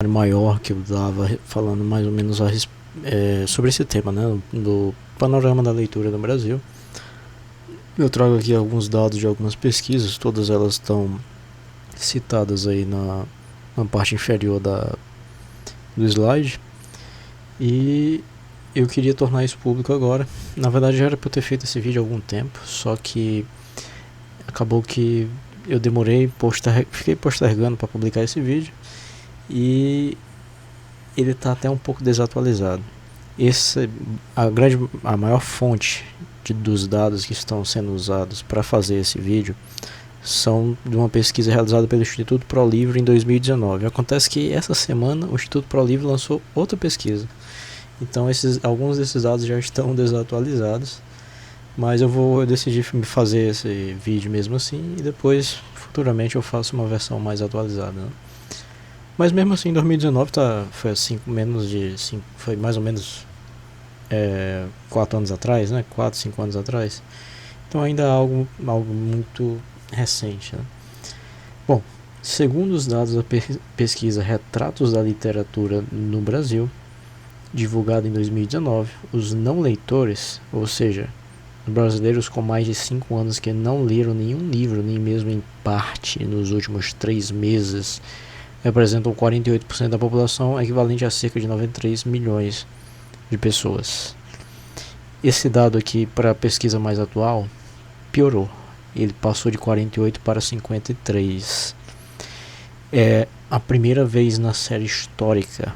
maior que eu dava falando mais ou menos sobre esse tema, né, do panorama da leitura no Brasil. Eu trago aqui alguns dados de algumas pesquisas, todas elas estão citadas aí na parte inferior do slide, e eu queria tornar isso público agora. Na verdade já era para eu ter feito esse vídeo há algum tempo, só que acabou que eu demorei, fiquei postergando para publicar esse vídeo, e ele está até um pouco desatualizado. A maior fonte dos dados que estão sendo usados para fazer esse vídeo são de uma pesquisa realizada pelo Instituto ProLivre em 2019. Acontece que essa semana o Instituto ProLivre lançou outra pesquisa, então alguns desses dados já estão desatualizados, mas eu decidi fazer esse vídeo mesmo assim, e depois futuramente eu faço uma versão mais atualizada, né? Mas mesmo assim, 2019 foi mais ou menos 4 anos atrás, né? 4, 5 anos atrás. Então ainda é algo muito recente, né? Bom, segundo os dados da pesquisa Retratos da Literatura no Brasil, divulgada em 2019, os não leitores, ou seja, brasileiros com mais de 5 anos que não leram nenhum livro, nem mesmo em parte, nos últimos 3 meses, representam 48% da população, equivalente a cerca de 93 milhões de pessoas. Esse dado aqui, para a pesquisa mais atual, piorou. Ele passou de 48 para 53. É a primeira vez na série histórica,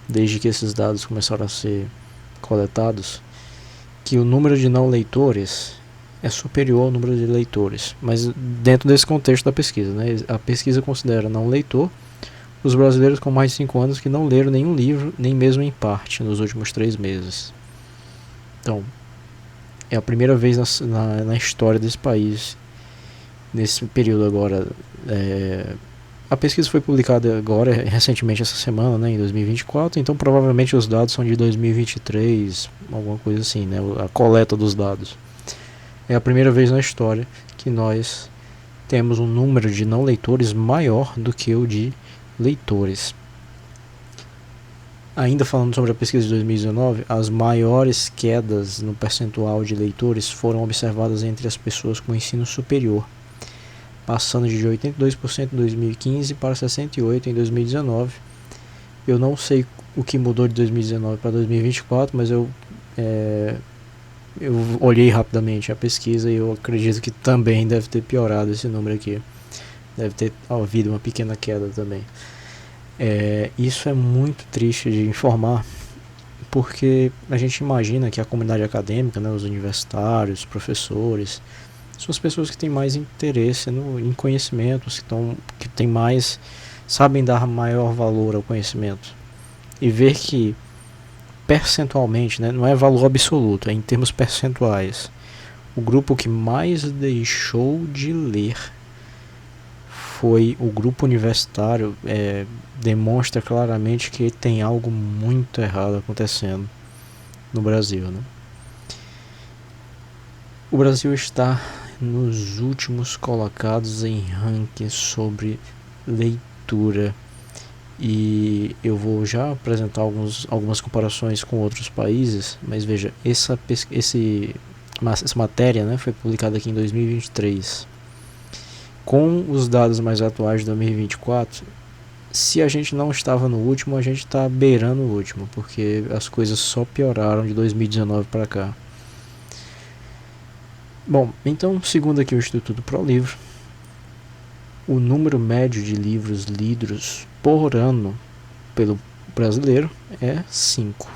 desde que esses dados começaram a ser coletados, que o número de não leitores é superior ao número de leitores. Mas dentro desse contexto da pesquisa, né? A pesquisa considera não leitor os brasileiros com mais de 5 anos que não leram nenhum livro, nem mesmo em parte, nos últimos 3 meses. Então, é a primeira vez na história desse país, nesse período agora. A pesquisa foi publicada agora, recentemente, essa semana, né, em 2024, então provavelmente os dados são de 2023, alguma coisa assim, né, a coleta dos dados. É a primeira vez na história que nós temos um número de não leitores maior do que o de leitores. Ainda falando sobre a pesquisa de 2019, as maiores quedas no percentual de leitores foram observadas entre as pessoas com ensino superior, passando de 82% em 2015 para 68% em 2019. Eu não sei o que mudou de 2019 para 2024, mas eu olhei rapidamente a pesquisa e eu acredito que também deve ter piorado esse número aqui. Deve ter havido uma pequena queda também. Isso é muito triste de informar, porque a gente imagina que a comunidade acadêmica, né, os universitários, os professores, são as pessoas que têm mais interesse em conhecimentos, que têm mais, sabem dar maior valor ao conhecimento. E ver que percentualmente, né, não é valor absoluto, é em termos percentuais, o grupo que mais deixou de ler foi o grupo universitário, demonstra claramente que tem algo muito errado acontecendo no Brasil, né? O Brasil está nos últimos colocados em rankings sobre leitura, e eu vou já apresentar algumas comparações com outros países, mas veja, essa matéria, né, foi publicada aqui em 2023. Com os dados mais atuais de 2024, se a gente não estava no último, a gente está beirando o último, porque as coisas só pioraram de 2019 para cá. Bom, então, segundo aqui o Instituto ProLivre, o número médio de livros lidos por ano pelo brasileiro é 5.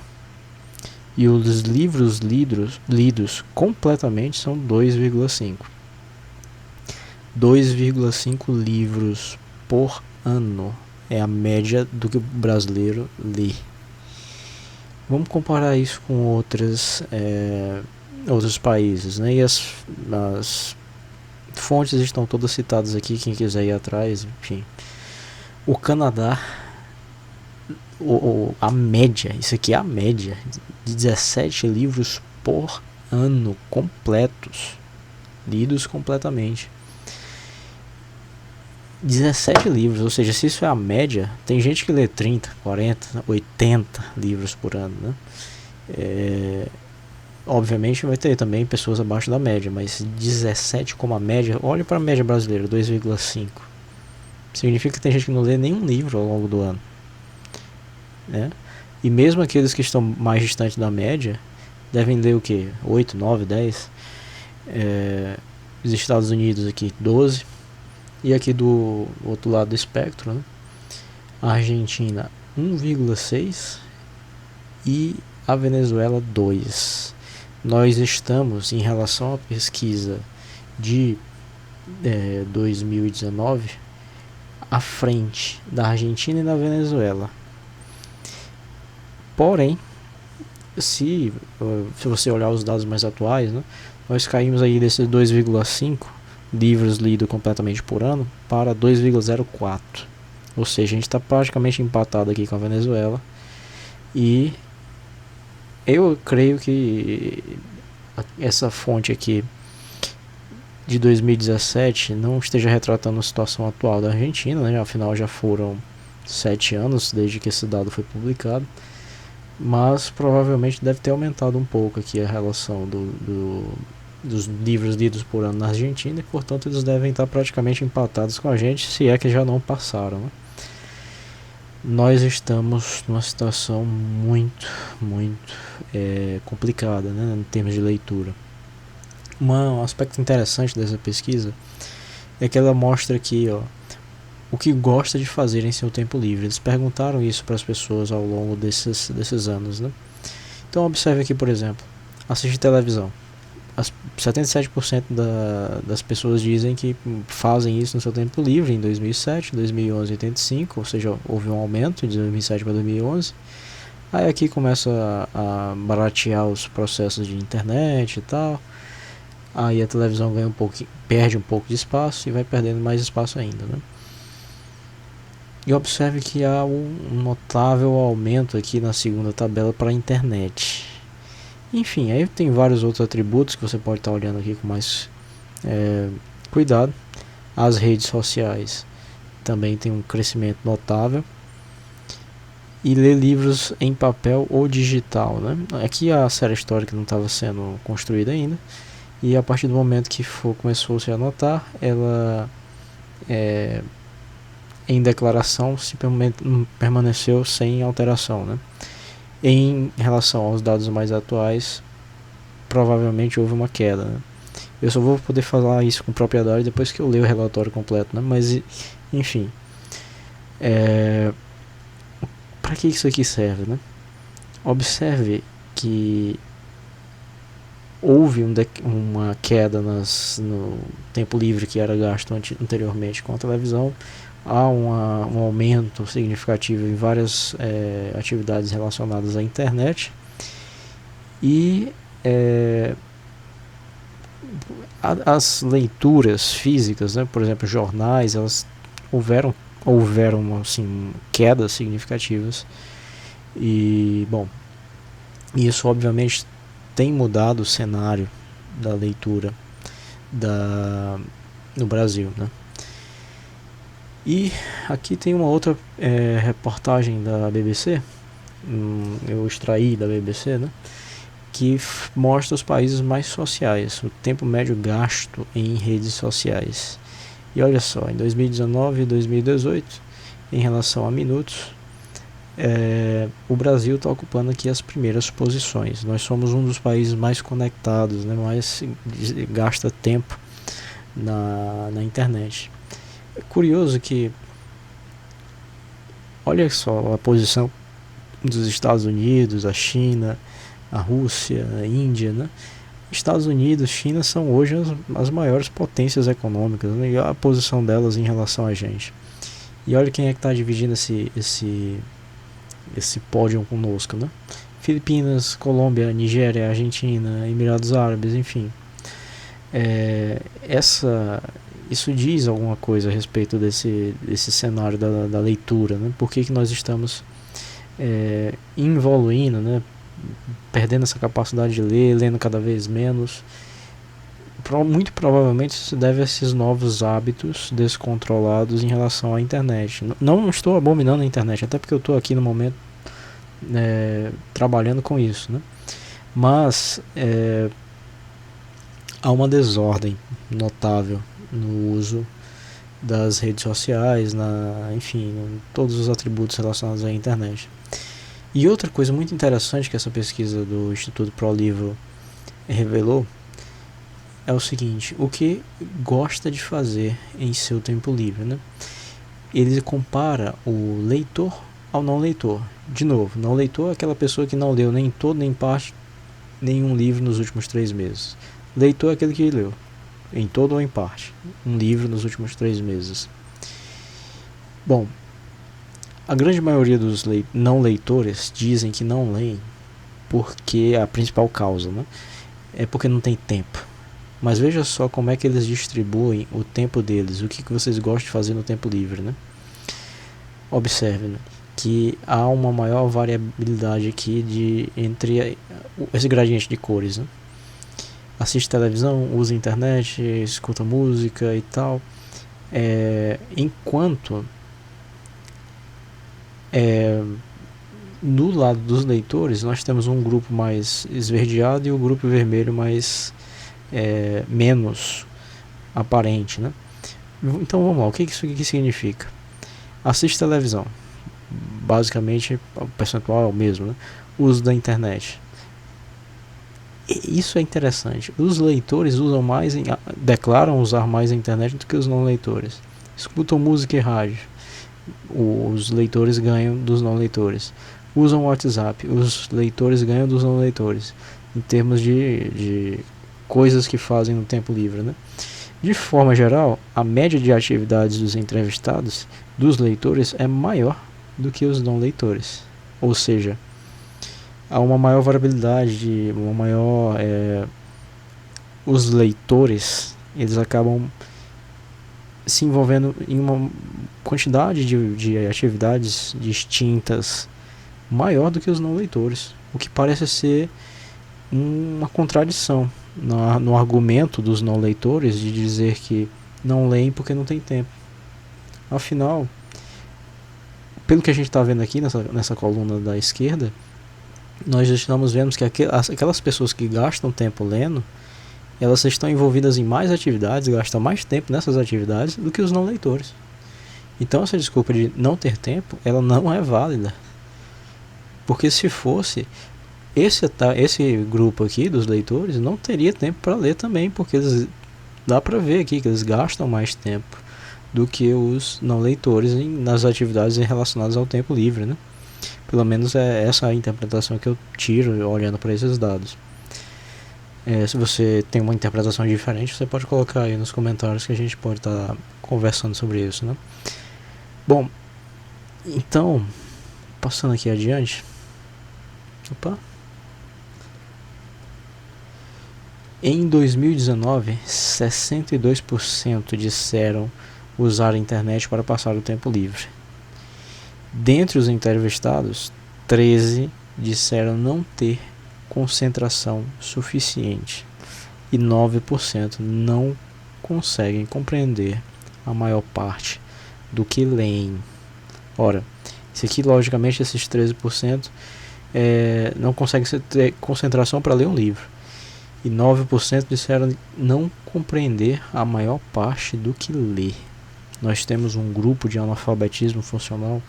E os livros lidos completamente são 2,5. 2,5 livros por ano é a média do que o brasileiro lê. Vamos comparar isso com outros países, né? E as fontes estão todas citadas aqui, quem quiser ir atrás, enfim. O Canadá, a média, isso aqui é a média, de 17 livros por ano completos, lidos completamente. 17 livros, ou seja, se isso é a média, tem gente que lê 30, 40, 80 livros por ano, né? Obviamente vai ter também pessoas abaixo da média, mas 17 como a média, olha para a média brasileira, 2,5. Significa que tem gente que não lê nenhum livro ao longo do ano, né? E mesmo aqueles que estão mais distantes da média, devem ler o que? 8, 9, 10. Os Estados Unidos aqui, 12. E aqui do outro lado do espectro, né? A Argentina, 1,6. E a Venezuela, 2. Nós estamos, em relação à pesquisa de 2019, à frente da Argentina e da Venezuela. Porém, se você olhar os dados mais atuais, né, nós caímos aí desses 2,5 livros lidos completamente por ano para 2,04. Ou seja, a gente está praticamente empatado aqui com a Venezuela. E eu creio que essa fonte aqui de 2017 não esteja retratando a situação atual da Argentina, né? Afinal já foram 7 anos desde que esse dado foi publicado, mas provavelmente deve ter aumentado um pouco aqui a relação dos livros lidos por ano na Argentina, e portanto eles devem estar praticamente empatados com a gente, se é que já não passaram, né? Nós estamos numa situação muito complicada, né, em termos de leitura. Um aspecto interessante dessa pesquisa é que ela mostra aqui, ó, o que gosta de fazer em seu tempo livre. Eles perguntaram isso para as pessoas ao longo desses anos, né? Então observe aqui, por exemplo, assistir televisão. 77% das pessoas dizem que fazem isso no seu tempo livre em 2007, 2011 85, ou seja, houve um aumento de 2007 para 2011. Aí aqui começa a baratear os processos de internet e tal. Aí a televisão ganha perde um pouco de espaço e vai perdendo mais espaço ainda, né? E observe que há um notável aumento aqui na segunda tabela para a internet. Enfim, aí tem vários outros atributos que você pode estar olhando aqui com mais cuidado. As redes sociais também tem um crescimento notável. E ler livros em papel ou digital, né? Aqui a série histórica não estava sendo construída ainda, e a partir do momento que começou-se a anotar, ela em declaração permaneceu sem alteração, né? Em relação aos dados mais atuais, provavelmente houve uma queda, né? Eu só vou poder falar isso com propriedade depois que eu ler o relatório completo, né? Mas enfim, para que isso aqui serve, né? Observe que houve uma queda no tempo livre que era gasto anteriormente com a televisão. Há um aumento significativo em várias atividades relacionadas à internet. E as leituras físicas, né, por exemplo, jornais, elas houveram assim, quedas significativas. E, bom, isso obviamente tem mudado o cenário da leitura no Brasil, né? E aqui tem uma outra reportagem da BBC, eu extraí da BBC, né, que mostra os países mais sociais, o tempo médio gasto em redes sociais. E olha só, em 2019 e 2018, em relação a minutos, o Brasil está ocupando aqui as primeiras posições. Nós somos um dos países mais conectados, né, mais gasta tempo na internet. É curioso que, olha só a posição dos Estados Unidos, a China, a Rússia, a Índia, né? Estados Unidos, China são hoje as maiores potências econômicas, né? E a posição delas em relação a gente. E olha quem é que está dividindo esse pódio conosco, né? Filipinas, Colômbia, Nigéria, Argentina, Emirados Árabes, enfim. Isso diz alguma coisa a respeito desse cenário da leitura, né? Por que nós estamos evoluindo, né? Perdendo essa capacidade de ler, lendo cada vez menos. muito provavelmente isso se deve a esses novos hábitos descontrolados em relação à internet. Não estou abominando a internet, até porque eu estou aqui no momento trabalhando com isso, né? Mas há uma desordem notável no uso das redes sociais, enfim, todos os atributos relacionados à internet. E outra coisa muito interessante que essa pesquisa do Instituto ProLivro revelou é o seguinte: o que gosta de fazer em seu tempo livre, né? Ele compara o leitor ao não leitor. De novo, não leitor é aquela pessoa que não leu nem todo nem parte nenhum livro nos últimos 3 meses. Leitor é aquele que leu em todo ou em parte um livro nos últimos 3 meses. Bom, a grande maioria dos não leitores dizem que não leem porque a principal causa, né, é porque não tem tempo. Mas veja só como é que eles distribuem o tempo deles, o que vocês gostam de fazer no tempo livre, né? Observe, né, que há uma maior variabilidade aqui entre esse gradiente de cores, né? Assiste televisão, usa internet, escuta música e tal, enquanto no lado dos leitores nós temos um grupo mais esverdeado e o grupo vermelho mais menos aparente, né? Então vamos lá, o que isso aqui significa? Assiste televisão, basicamente o percentual é o mesmo, né? Uso da internet. Isso é interessante. Os leitores declaram usar mais a internet do que os não leitores. Escutam música e rádio. Os leitores ganham dos não leitores. Usam o WhatsApp. Os leitores ganham dos não leitores. Em termos de coisas que fazem no tempo livre, né? De forma geral, a média de atividades dos entrevistados, dos leitores, é maior do que os não leitores. Ou seja, há uma maior variabilidade, os leitores, eles acabam se envolvendo em uma quantidade de atividades distintas maior do que os não leitores, o que parece ser uma contradição no argumento dos não leitores de dizer que não leem porque não tem tempo. Afinal, pelo que a gente está vendo aqui nessa coluna da esquerda, nós estamos vendo que aquelas pessoas que gastam tempo lendo, elas estão envolvidas em mais atividades, gastam mais tempo nessas atividades do que os não leitores. Então essa desculpa de não ter tempo, ela não é válida. Porque se fosse, esse grupo aqui dos leitores não teria tempo para ler também, porque dá para ver aqui que eles gastam mais tempo do que os não leitores nas atividades relacionadas ao tempo livre, né? Pelo menos é essa a interpretação que eu tiro olhando para esses dados. Se você tem uma interpretação diferente, você pode colocar aí nos comentários que a gente pode estar conversando sobre isso, né? Bom, então, passando aqui adiante. Em 2019, 62% disseram usar a internet para passar o tempo livre. Dentre os entrevistados, 13 disseram não ter concentração suficiente e 9% não conseguem compreender a maior parte do que leem. Ora, isso aqui, logicamente, esses 13% não conseguem ter concentração para ler um livro. E 9% disseram não compreender a maior parte do que lê. Nós temos um grupo de analfabetismo funcional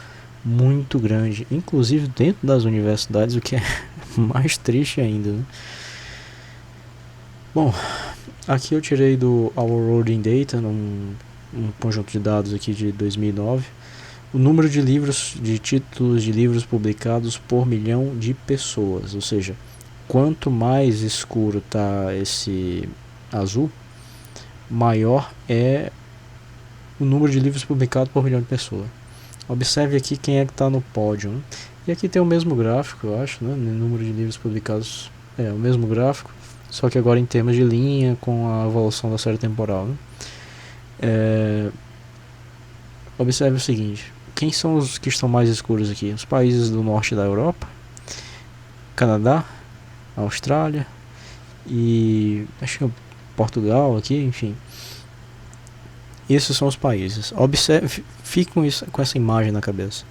muito grande, inclusive dentro das universidades, o que é mais triste ainda, né? Bom, aqui eu tirei do Our World in Data, um conjunto de dados aqui de 2009, o número de títulos de livros publicados por milhão de pessoas, ou seja, quanto mais escuro está esse azul, maior é o número de livros publicados por milhão de pessoas. Observe aqui quem é que está no pódio, né? E aqui tem o mesmo gráfico, eu acho, né? O número de livros publicados o mesmo gráfico, só que agora em termos de linha, com a evolução da série temporal, né? Observe o seguinte: quem são os que estão mais escuros aqui? Os países do norte da Europa, Canadá, Austrália e acho que Portugal aqui, enfim. Esses são os países. Observe, fique com essa imagem na cabeça.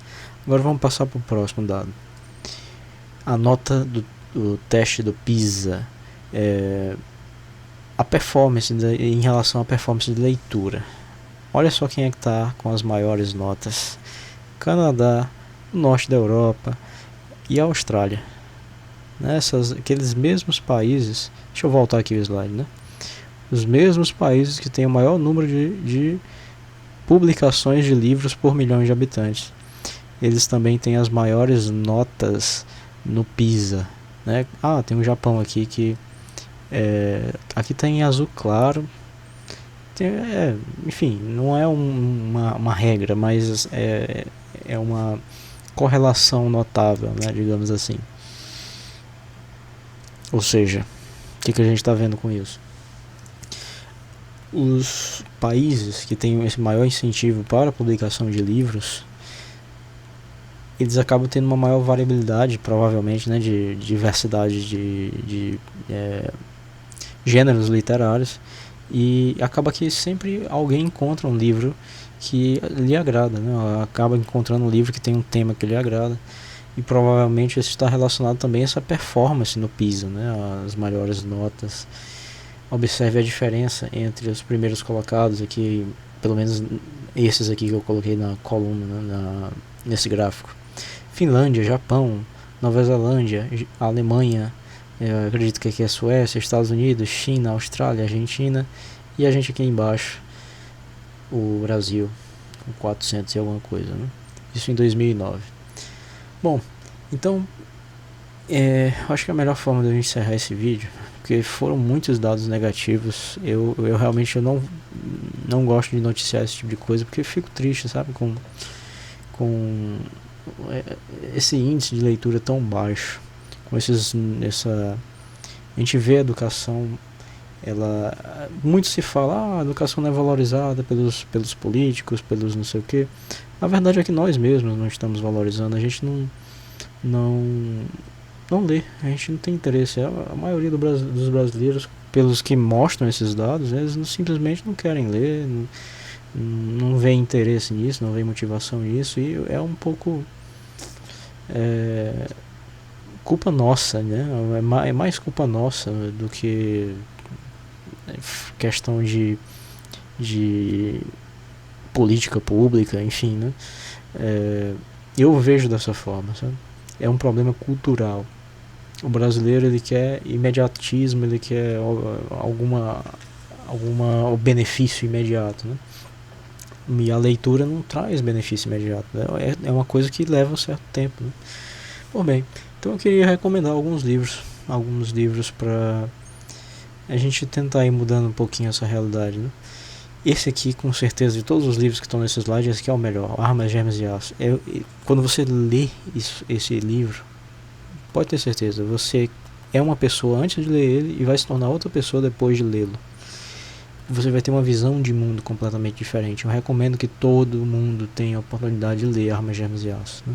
Agora vamos passar para o próximo dado. A nota do teste do PISA. A performance em relação à performance de leitura. Olha só quem é que está com as maiores notas. Canadá, o norte da Europa e a Austrália. Aqueles mesmos países. Deixa eu voltar aqui o slide, né? Os mesmos países que têm o maior número de publicações de livros por milhões de habitantes. Eles também têm as maiores notas no PISA, né? Tem o Japão aqui que aqui está em azul claro. Enfim, não é uma regra, mas é uma correlação notável, né, digamos assim. Ou seja, o que a gente está vendo com isso? Os países que têm esse maior incentivo para a publicação de livros, eles acabam tendo uma maior variabilidade, provavelmente, né, de diversidade de gêneros literários, e acaba que sempre alguém encontra um livro que lhe agrada, né? Acaba encontrando um livro que tem um tema que lhe agrada, e provavelmente isso está relacionado também a essa performance no PISA, né? As maiores notas. Observe a diferença entre os primeiros colocados aqui, pelo menos esses aqui que eu coloquei na coluna, né, nesse gráfico. Finlândia, Japão, Nova Zelândia, Alemanha, eu acredito que aqui é Suécia, Estados Unidos, China, Austrália, Argentina, e a gente aqui embaixo, o Brasil, com 400 e alguma coisa, né? Isso em 2009. Bom, então, acho que a melhor forma de eu encerrar esse vídeo, porque foram muitos dados negativos, eu realmente não gosto de noticiar esse tipo de coisa, porque eu fico triste, sabe, com esse índice de leitura tão baixo, com a gente vê a educação, muito se fala, a educação não é valorizada pelos políticos, pelos não sei o que. Na verdade é que nós mesmos não estamos valorizando, a gente não lê, a gente não tem interesse. A maioria dos brasileiros, pelos que mostram esses dados, eles simplesmente não querem ler, não vê interesse nisso, não vê motivação nisso, e é um pouco culpa nossa, né? É mais culpa nossa do que questão de política pública, enfim, né? Eu vejo dessa forma, sabe? É um problema cultural. O brasileiro, ele quer imediatismo, ele quer o benefício imediato, né? E a leitura não traz benefício imediato, né? É uma coisa que leva um certo tempo, né? Bom, bem, então eu queria recomendar alguns livros para a gente tentar ir mudando um pouquinho essa realidade, né? Esse aqui, com certeza, de todos os livros que estão nesse slide, esse aqui é o melhor, Armas, Germes e Aço. Quando você lê esse livro, pode ter certeza, você é uma pessoa antes de ler ele e vai se tornar outra pessoa depois de lê-lo. Você vai ter uma visão de mundo completamente diferente. Eu recomendo que todo mundo tenha a oportunidade de ler Armas, Germes e Aço, né?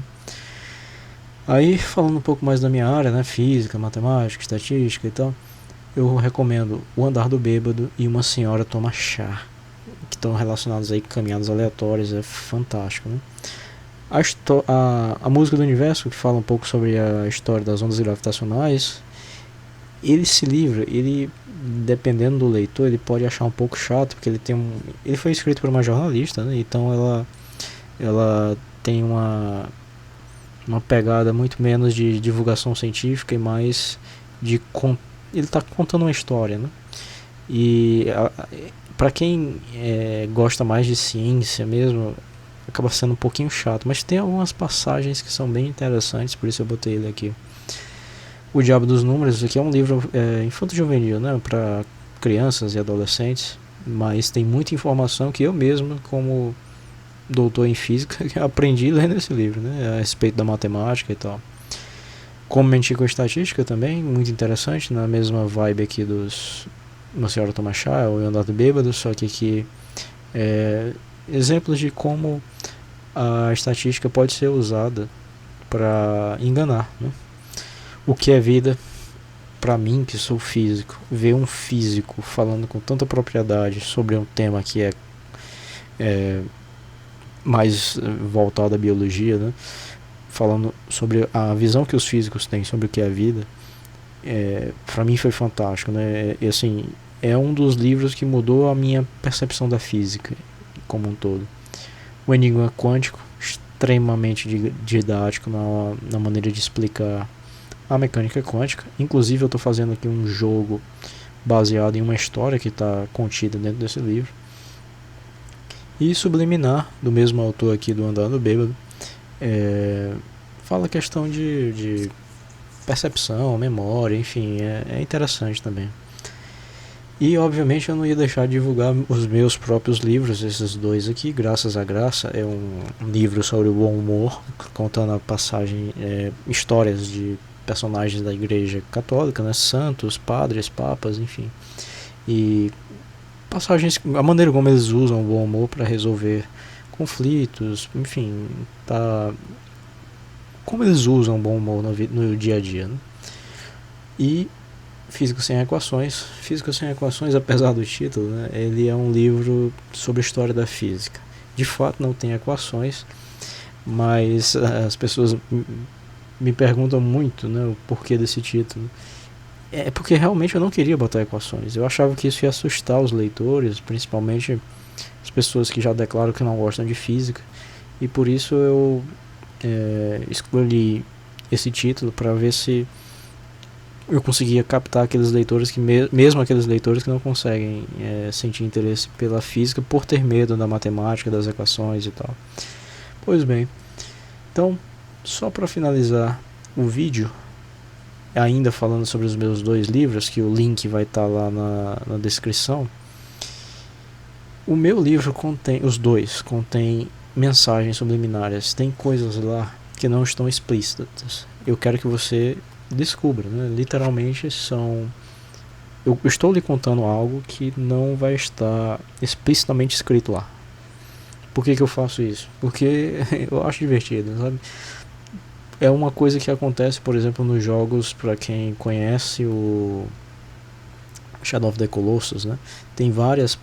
Aí, falando um pouco mais da minha área, né, física, matemática, estatística e tal, eu recomendo O Andar do Bêbado e Uma Senhora Toma Chá, que estão relacionados aí com caminhadas aleatórias, é fantástico, né? A Música do Universo, que fala um pouco sobre a história das ondas gravitacionais. Esse livro, ele, dependendo do leitor, ele pode achar um pouco chato, porque ele foi escrito por uma jornalista, né? Então ela tem uma pegada muito menos de divulgação científica e mais ele está contando uma história, né? E para quem gosta mais de ciência mesmo, acaba sendo um pouquinho chato, mas tem algumas passagens que são bem interessantes, por isso eu botei ele aqui. O Diabo dos Números, aqui é um livro infanto-juvenil, né, para crianças e adolescentes, mas tem muita informação que eu mesmo, como doutor em física, aprendi lendo esse livro, né, a respeito da matemática e tal. Como Mentir com Estatística também, muito interessante, na mesma vibe aqui dos Uma Senhora Toma Chá, ou O Andar do Bêbado, só que aqui exemplos de como a estatística pode ser usada para enganar, né? O que é vida, para mim, que sou físico, ver um físico falando com tanta propriedade sobre um tema que é mais voltado à biologia, né? Falando sobre a visão que os físicos têm sobre o que é a vida, para mim foi fantástico, né? E assim, é um dos livros que mudou a minha percepção da física como um todo. O Enigma Quântico, extremamente didático na maneira de explicar a mecânica quântica. Inclusive eu estou fazendo aqui um jogo baseado em uma história que está contida dentro desse livro. E Subliminar, do mesmo autor aqui do Andando Bêbado, fala questão de percepção, memória, enfim, é interessante também. E obviamente eu não ia deixar de divulgar os meus próprios livros, esses dois aqui, Graças à Graça, é um livro sobre o bom humor, contando a passagem, histórias de personagens da Igreja Católica, né, santos, padres, papas, enfim, e passagens, a maneira como eles usam o bom humor para resolver conflitos, enfim, como eles usam o bom humor no dia a dia, né? E Física Sem Equações. Física Sem Equações, apesar do título, né, ele é um livro sobre a história da física. De fato não tem equações, mas as pessoas me perguntam muito, né, o porquê desse título. É porque realmente eu não queria botar equações. Eu achava que isso ia assustar os leitores, principalmente as pessoas que já declaram que não gostam de física. E por isso eu escolhi esse título para ver se eu conseguia captar aqueles leitores que mesmo aqueles leitores que não conseguem sentir interesse pela física por ter medo da matemática, das equações e tal. Pois bem, então só para finalizar o vídeo, ainda falando sobre os meus dois livros, que o link vai estar lá na descrição. O meu livro contém, os dois contém mensagens subliminares, tem coisas lá que não estão explícitas. Eu quero que você descubra, né? Literalmente eu estou lhe contando algo que não vai estar explicitamente escrito lá. Por que eu faço isso? Porque eu acho divertido, sabe? É uma coisa que acontece, por exemplo, nos jogos, para quem conhece o Shadow of the Colossus, né? Tem vários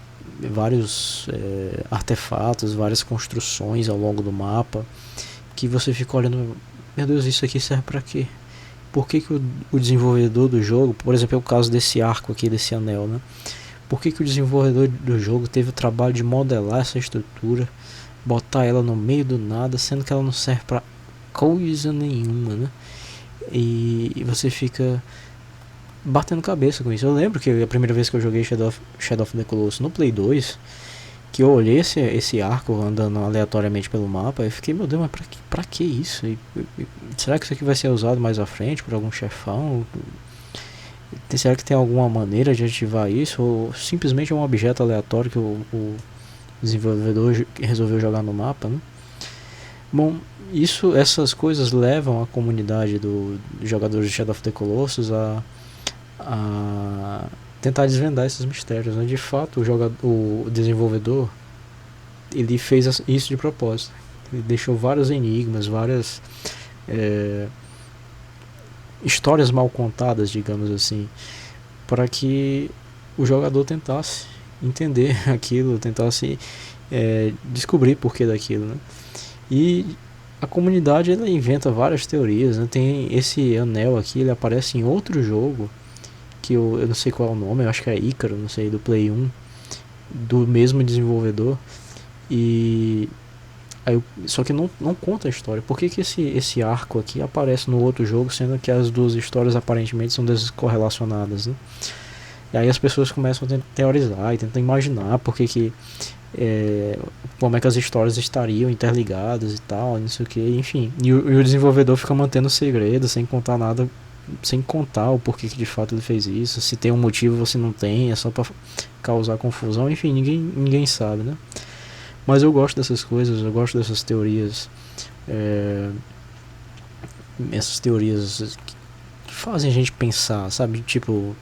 artefatos, várias construções ao longo do mapa que você fica olhando, meu Deus, isso aqui serve para quê? Por que o desenvolvedor do jogo, por exemplo, é o caso desse arco aqui, desse anel, né? Por que o desenvolvedor do jogo teve o trabalho de modelar essa estrutura, botar ela no meio do nada, sendo que ela não serve para coisa nenhuma, né? E você fica batendo cabeça com isso. Eu lembro que a primeira vez que eu joguei Shadow of the Colossus no Play 2, que eu olhei esse arco andando aleatoriamente pelo mapa, eu fiquei, meu Deus, mas pra que isso? Será que isso aqui vai ser usado mais à frente por algum chefão? Será que tem alguma maneira de ativar isso? Ou simplesmente é um objeto aleatório que o desenvolvedor resolveu jogar no mapa, né? Bom, essas coisas levam a comunidade dos jogadores de Shadow of the Colossus a tentar desvendar esses mistérios, né? De fato, o desenvolvedor, ele fez isso de propósito. Ele deixou vários enigmas, várias histórias mal contadas, digamos assim, para que o jogador tentasse entender aquilo, tentasse descobrir porquê daquilo, né? E a comunidade, ela inventa várias teorias, né? Tem esse anel aqui, ele aparece em outro jogo que eu não sei qual é o nome, eu acho que é Ícaro, não sei, do Play 1, do mesmo desenvolvedor. E só que não conta a história. Por que esse arco aqui aparece no outro jogo, sendo que as duas histórias aparentemente são descorrelacionadas, né? E aí as pessoas começam a teorizar e tentar imaginar como é que as histórias estariam interligadas e tal, não sei o que, enfim. E o desenvolvedor fica mantendo o segredo, sem contar nada, sem contar o porquê que de fato ele fez isso, se tem um motivo ou se não tem, é só pra causar confusão, enfim, ninguém sabe, né? Mas eu gosto dessas coisas, eu gosto dessas teorias, essas teorias que fazem a gente pensar, sabe? Tipo,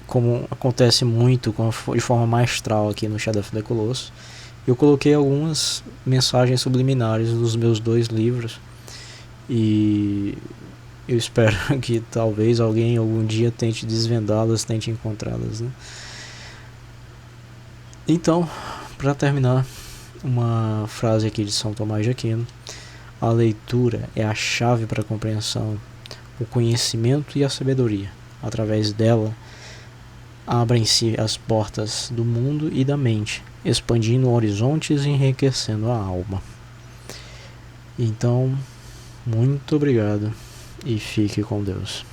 como acontece muito de forma maestral aqui no Shadow of the Colossus. Eu coloquei algumas mensagens subliminares nos meus dois livros e eu espero que talvez alguém algum dia tente desvendá-las, tente encontrá-las, né? Então, para terminar, uma frase aqui de São Tomás de Aquino: a leitura é a chave para a compreensão, o conhecimento e a sabedoria. Através dela, abrem-se as portas do mundo e da mente, expandindo horizontes e enriquecendo a alma. Então, muito obrigado e fique com Deus.